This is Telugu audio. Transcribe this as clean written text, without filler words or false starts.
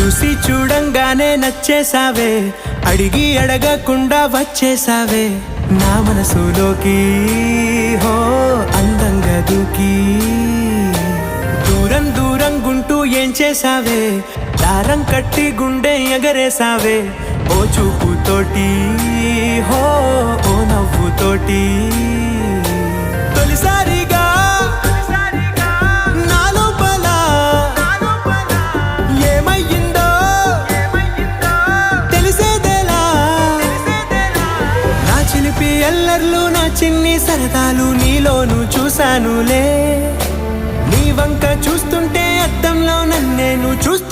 చూసి చూడంగానే నచ్చేసావే, అడిగి అడగకుండా వచ్చేసావే నా మనసులోకి. హో అందంగా దూకి దూరం దూరం గుంటూ ఏం చేసావే, దారం కట్టి గుండె ఎగరేసావే ఓ చూపుతోటి. హో ఓ నవ్వుతోటి తొలిసారిగా నా లోపల ఏమయ్యిందో తెలిసేదేలా. నా చిలిపి ఎల్లర్లు నా చిన్ని సరదాలు నీలోను చూశానులే. నీ వంక చూస్తుంటే అద్దంలో నన్నేను చూస్తూ